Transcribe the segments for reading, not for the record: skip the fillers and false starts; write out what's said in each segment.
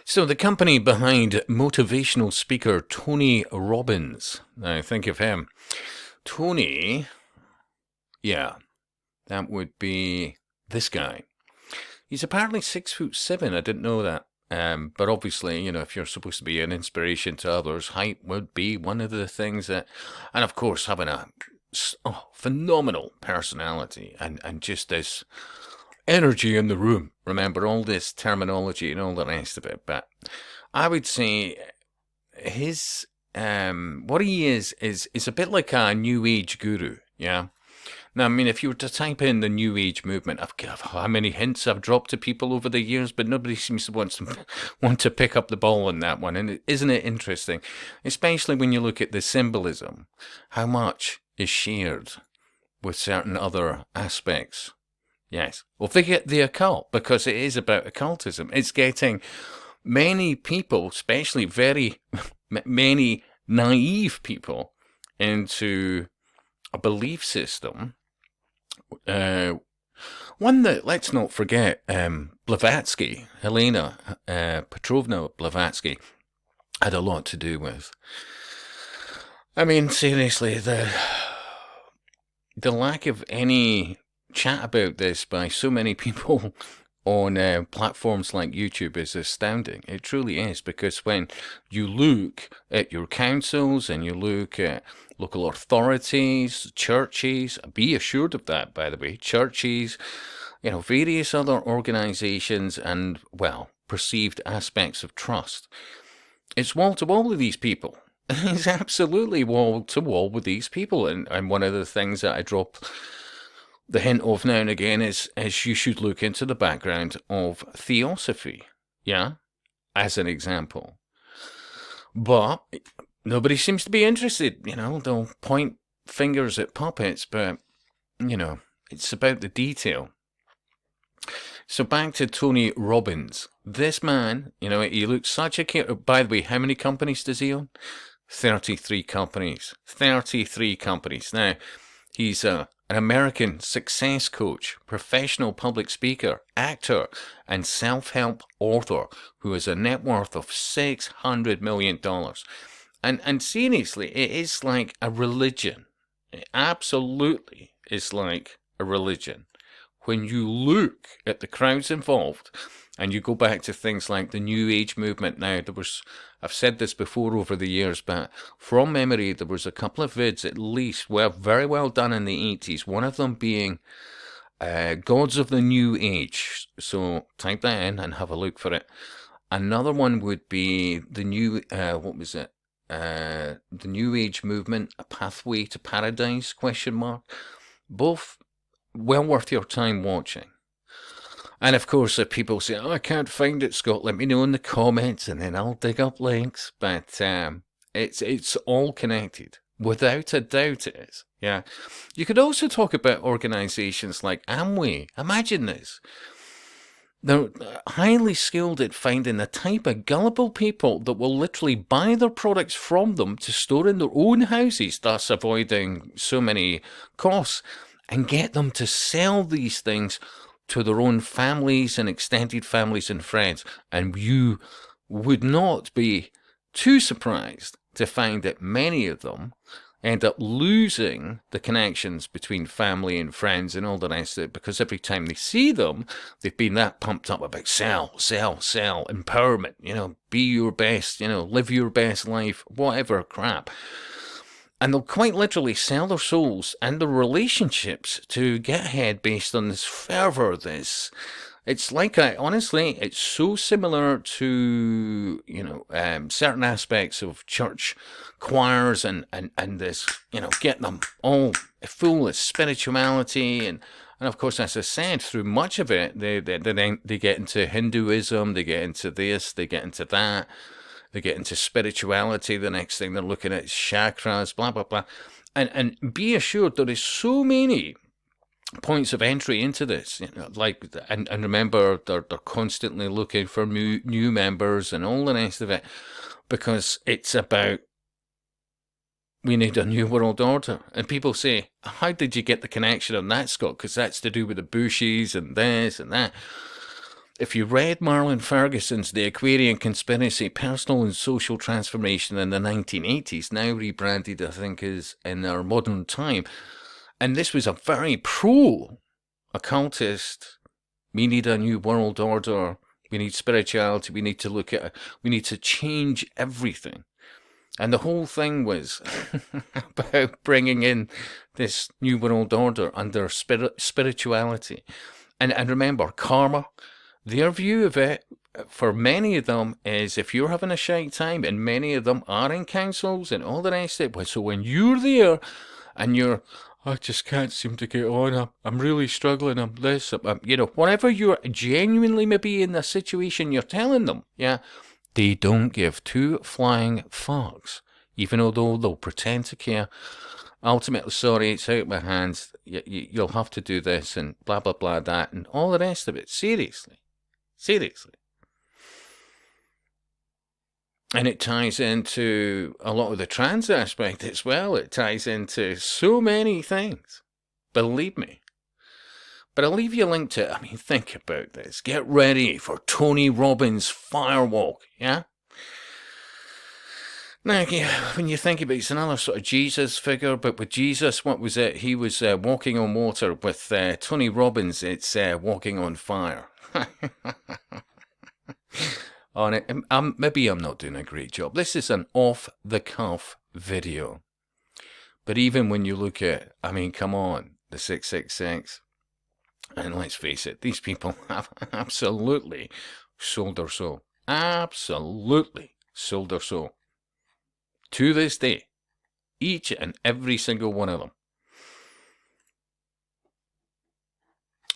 So the company behind motivational speaker Tony Robbins. Now think of him. Tony, yeah, that would be this guy. He's apparently 6'7". I didn't know that. But obviously, if you're supposed to be an inspiration to others, height would be one of the things that, and of course, having a phenomenal personality and just this energy in the room. Remember all this terminology and all the rest of it. But I would say his what he is a bit like a new age guru. Yeah. Now, I mean, if you were to type in the New Age movement, how many hints I've dropped to people over the years, but nobody seems to want to pick up the ball on that one. And isn't it interesting? Especially when you look at the symbolism, how much is shared with certain other aspects. Yes. Well, forget the occult, because it is about occultism. It's getting many people, especially very many naive people, into a belief system. One that, let's not forget, Blavatsky, Helena Petrovna Blavatsky, had a lot to do with. I mean, seriously, the lack of any chat about this by so many people on platforms like YouTube is astounding. It truly is, because when you look at your councils and you look at local authorities, churches, be assured of that, by the way, churches, various other organizations and, well, perceived aspects of trust, it's wall to wall with these people. It's absolutely wall to wall with these people. And one of the things that I drop the hint of now and again is you should look into the background of theosophy, yeah, as an example. But nobody seems to be interested, they'll point fingers at puppets, but, it's about the detail. So back to Tony Robbins. This man, he looks such a... By the way, how many companies does he own? 33 companies. 33 companies. Now, he's an American success coach, professional public speaker, actor, and self-help author who has a net worth of $600 million. And seriously, it is like a religion. It absolutely is like a religion. When you look at the crowds involved, and you go back to things like the New Age movement. Now, I've said this before over the years, but from memory, there was a couple of vids at least, very well done in the 80s. One of them being Gods of the New Age. So type that in and have a look for it. Another one would be the new, the New Age movement, A Pathway to Paradise, ? Both well worth your time watching. And of course, if people say, I can't find it, Scott, let me know in the comments and then I'll dig up links. But it's all connected. Without a doubt it is. Yeah. You could also talk about organizations like Amway. Imagine this. They're highly skilled at finding the type of gullible people that will literally buy their products from them to store in their own houses, thus avoiding so many costs, and get them to sell these things to their own families and extended families and friends. And you would not be too surprised to find that many of them end up losing the connections between family and friends and all the rest of it, because every time they see them, they've been that pumped up about sell, empowerment, be your best, live your best life, whatever crap. And they'll quite literally sell their souls and their relationships to get ahead based on this fervor, it's like, honestly, it's so similar to, certain aspects of church choirs and this, getting them all full of spirituality. And of course, as I said, through much of it, they get into Hinduism, they get into this, they get into that. They get into spirituality. The next thing they're looking at is chakras, blah, blah, blah. And be assured there is so many points of entry into this. And remember, they're constantly looking for new members and all the rest of it, because it's about, we need a new world order. And people say, how did you get the connection on that, Scott? Because that's to do with the Bushies and this and that. if you read Marlon Ferguson's The Aquarian Conspiracy, Personal and Social Transformation in the 1980s, now rebranded, I think, as In Our Modern Time, and this was a very pro-occultist, we need a new world order, we need spirituality, we need to change everything. And the whole thing was about bringing in this new world order under spirituality. And remember, karma, their view of it, for many of them, is if you're having a shite time, and many of them are in councils and all the rest of it, so when you're there and I just can't seem to get on, I'm really struggling, I'm this, whatever you're genuinely maybe in the situation you're telling them, yeah, they don't give two flying fucks, even although they'll pretend to care. Ultimately, sorry, it's out of my hands, you'll have to do this, and blah, blah, blah, that, and all the rest of it. Seriously. And it ties into a lot of the trans aspect as well. It ties into so many things. Believe me. But I'll leave you a link to it. Think about this. Get ready for Tony Robbins' Firewalk, yeah? Now, when you think about it, it's another sort of Jesus figure, but with Jesus, what was it? He was walking on water. With Tony Robbins, it's walking on fire. On it, maybe I'm not doing a great job. This is an off-the-cuff video. But even when you look at, come on, the 666, and let's face it, these people have absolutely sold their soul. Absolutely sold their soul. To this day, each and every single one of them.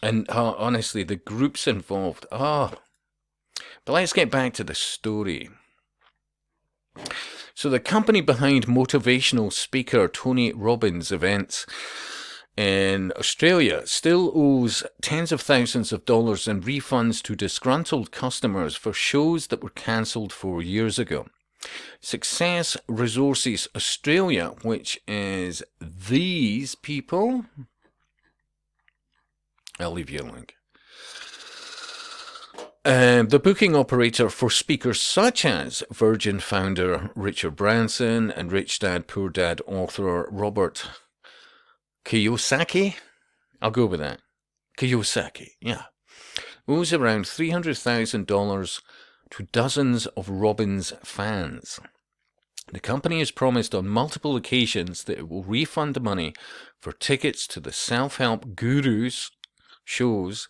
And honestly, the groups involved, But let's get back to the story. So the company behind motivational speaker Tony Robbins events in Australia still owes tens of thousands of dollars in refunds to disgruntled customers for shows that were cancelled 4 years ago. Success Resources Australia, which is these people, I'll leave you a link. The booking operator for speakers such as Virgin founder Richard Branson and Rich Dad Poor Dad author Robert Kiyosaki, I'll go with that, Kiyosaki, yeah, owes around $300,000 to dozens of Robbins fans. The company has promised on multiple occasions that it will refund the money for tickets to the self-help gurus shows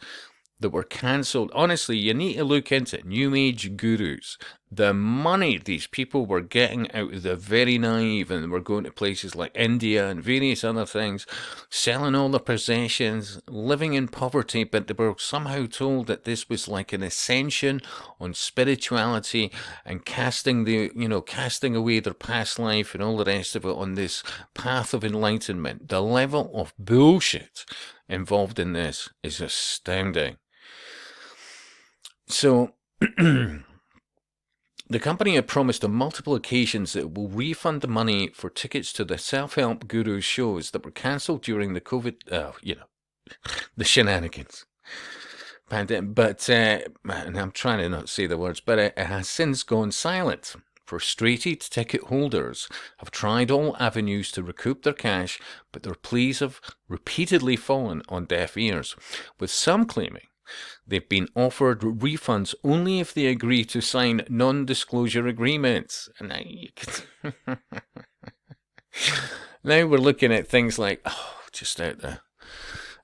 that were cancelled. Honestly, you need to look into it. New Age gurus. The money these people were getting out of the very naive, and were going to places like India and various other things, selling all their possessions, living in poverty, but they were somehow told that this was like an ascension on spirituality and casting away their past life and all the rest of it on this path of enlightenment. The level of bullshit involved in this is astounding. So, the company had promised on multiple occasions that it will refund the money for tickets to the self-help guru shows that were cancelled during the COVID, the shenanigans. But, and I'm trying to not say the words, but it has since gone silent. Frustrated ticket holders have tried all avenues to recoup their cash, but their pleas have repeatedly fallen on deaf ears, with some claiming they've been offered refunds only if they agree to sign non-disclosure agreements. And now we're looking at things like, just out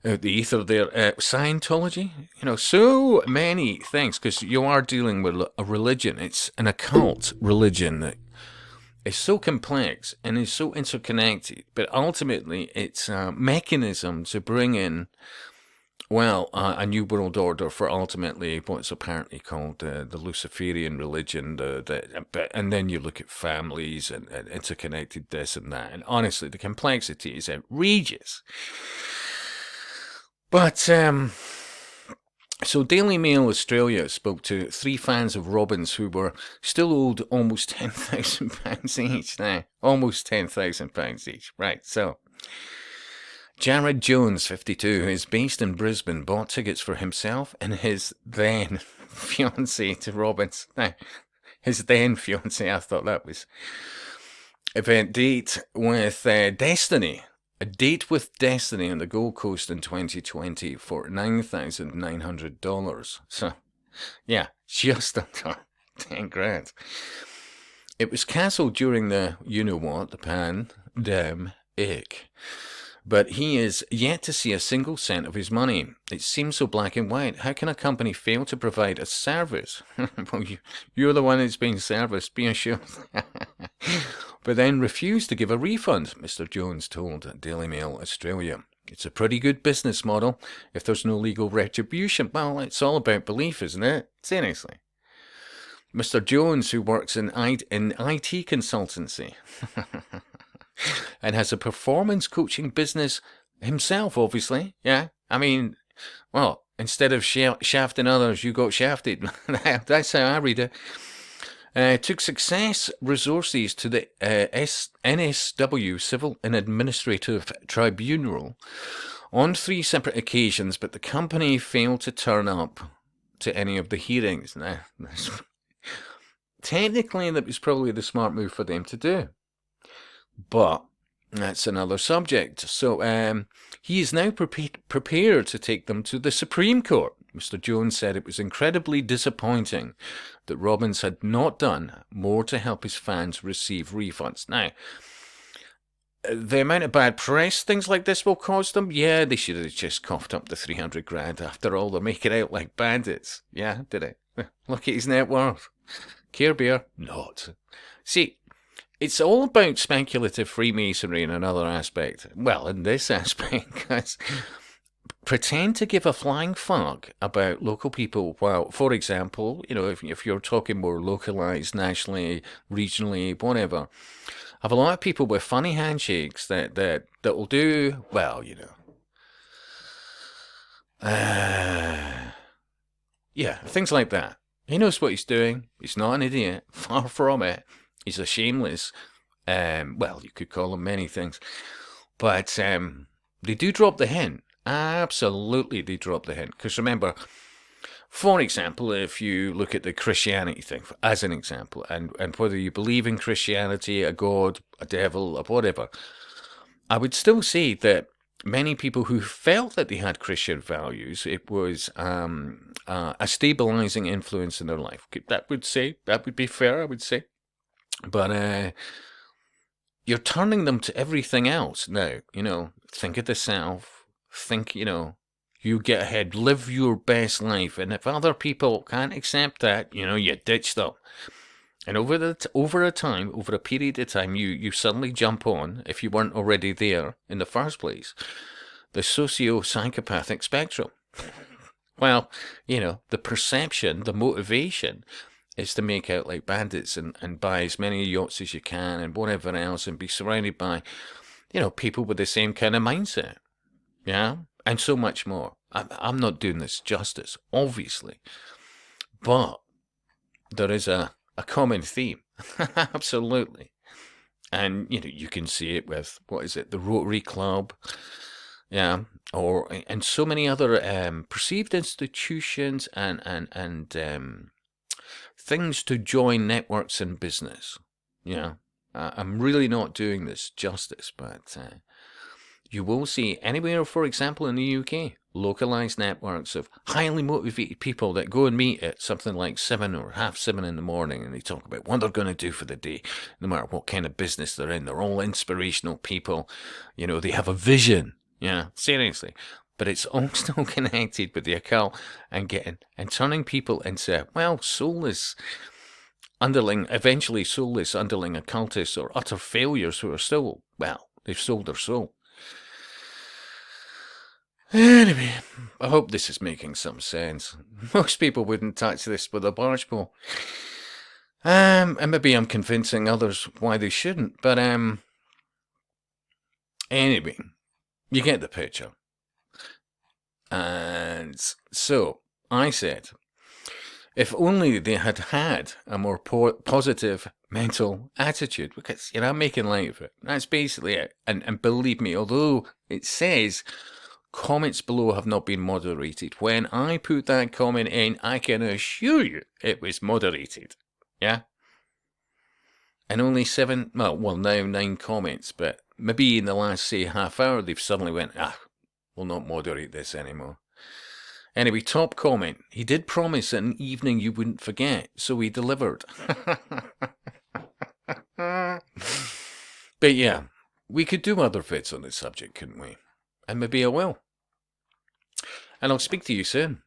the ether there, Scientology, so many things, because you are dealing with a religion. It's an occult religion that is so complex and is so interconnected, but ultimately it's a mechanism to bring in, a new world order for ultimately what's apparently called the Luciferian religion, and then you look at families and interconnected this and that, and honestly, the complexity is outrageous. But, so Daily Mail Australia spoke to 3 fans of Robbins who were still owed almost £10,000 each now. Almost £10,000 each. Right, so Jared Jones, 52, who is based in Brisbane, bought tickets for himself and his then fiancée to Robin's. Now, his then fiancée, I thought that was event date with Destiny. A date with Destiny on the Gold Coast in 2020 for $9,900. So, yeah, just under 10 grand. It was cancelled during the, you know what, the pandemic. But he is yet to see a single cent of his money. It seems so black and white. How can a company fail to provide a service? Well, you're the one that's being serviced, be assured. But then refuse to give a refund, Mr. Jones told Daily Mail Australia. It's a pretty good business model if there's no legal retribution. Well, it's all about belief, isn't it? Seriously. Mr. Jones, who works in IT consultancy and has a performance coaching business himself, obviously. Yeah, I mean, well, instead of shafting others, you got shafted. That's how I read it. Took success resources to the NSW Civil and Administrative Tribunal on 3 separate occasions, but the company failed to turn up to any of the hearings. Now, technically, that was probably the smart move for them to do. But that's another subject. So he is now prepared to take them to the Supreme Court. Mr. Jones said it was incredibly disappointing that Robbins had not done more to help his fans receive refunds. Now, the amount of bad press things like this will cause them, yeah, they should have just coughed up the 300 grand. After all, they're making out like bandits. Yeah, did it? Look at his net worth. Care Bear? Not. See, it's all about speculative Freemasonry in another aspect. Well, in this aspect, guys, pretend to give a flying fuck about local people. Well, for example, you know, if you're talking more localized, nationally, regionally, whatever, have a lot of people with funny handshakes that will do, well, you know, yeah, things like that. He knows what he's doing. He's not an idiot. Far from it. He's a shameless, well, you could call him many things. But they do drop the hint. Absolutely, they drop the hint. Because remember, for example, if you look at the Christianity thing, as an example, and whether you believe in Christianity, a god, a devil, or whatever, I would still say that many people who felt that they had Christian values, it was a stabilizing influence in their life. That would be fair, I would say. But you're turning them to everything else now. You know, think of the self. Think, you know, you get ahead, live your best life. And if other people can't accept that, you know, you ditch them. And over a period of time, you suddenly jump on, if you weren't already there in the first place, the socio-psychopathic spectrum. Well, you know, the perception, the motivation is to make out like bandits and buy as many yachts as you can and whatever else and be surrounded by, you know, people with the same kind of mindset. Yeah? And so much more. I'm not doing this justice, obviously. But there is a common theme. Absolutely. And, you know, you can see it with, what is it, the Rotary Club, yeah, and so many other perceived institutions and things to join networks in business. Yeah, I'm really not doing this justice, but you will see anywhere, for example, in the UK, localized networks of highly motivated people that go and meet at something like 7 or 7:30 in the morning, and they talk about what they're going to do for the day, no matter what kind of business they're in. They're all inspirational people. You know, they have a vision. Yeah, seriously. But it's all still connected with the occult and turning people into, well, soulless eventually soulless underling occultists or utter failures who are still, well, they've sold their soul. Anyway, I hope this is making some sense. Most people wouldn't touch this with a barge pole. And maybe I'm convincing others why they shouldn't, but anyway, you get the picture. And so, I said, If only they had had a more positive mental attitude, because, I'm making light of it. That's basically it. And believe me, although it says comments below have not been moderated, when I put that comment in, I can assure you it was moderated. Yeah? And only now 9 comments, but maybe in the last, say, half hour, they've suddenly went, we'll not moderate this anymore. Anyway, top comment. He did promise an evening you wouldn't forget, so he delivered. But yeah, we could do other vids on this subject, couldn't we? And maybe I will. And I'll speak to you soon.